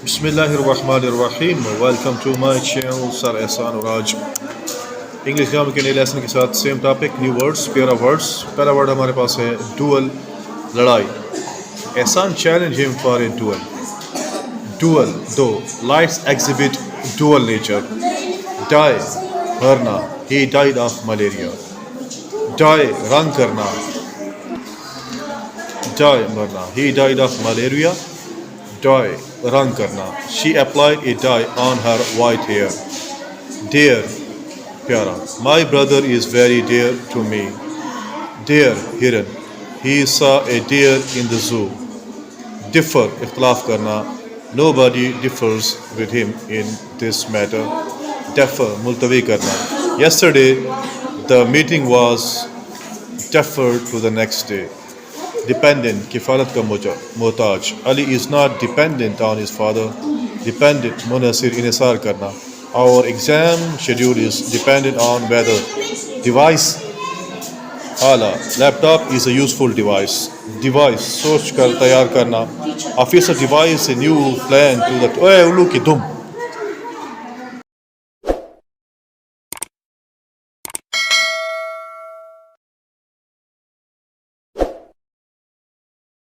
बिस्मिल्लाहिर्रहमानिर्रहीम। Welcome to my channel sir Ehsan और आज इंग्लिश ग्रामर के नए लेसन के साथ same topic new words pair of words. पहला वर्ड हमारे पास है डुअल, लड़ाई। Ehsaan challenge him for a duel. Dual दो, lights exhibit dual nature. Die मरना, he died of malaria. Die रंग करना, डाई मरना, he died of malaria. Dye रंग करना, she applied a dye on her white hair. Dear प्यारा, my brother is very dear to me. Dear हिरन, he saw a deer in the zoo. Differ इख्तलाफ करना, nobody differs with him in this matter. Defer मुलतवी करना, yesterday the meeting was deferred to the next day. Dependent किफ़ालत का मोहताज, Ali is not dependent on his father. Dependent मुनहसिर इन्हिसार करना, our exam schedule is dependent on weather. Device आला, laptop is a useful device. Device सोच कर तैयार करना, officer devise a new plan to the ओए उल्लू की दुम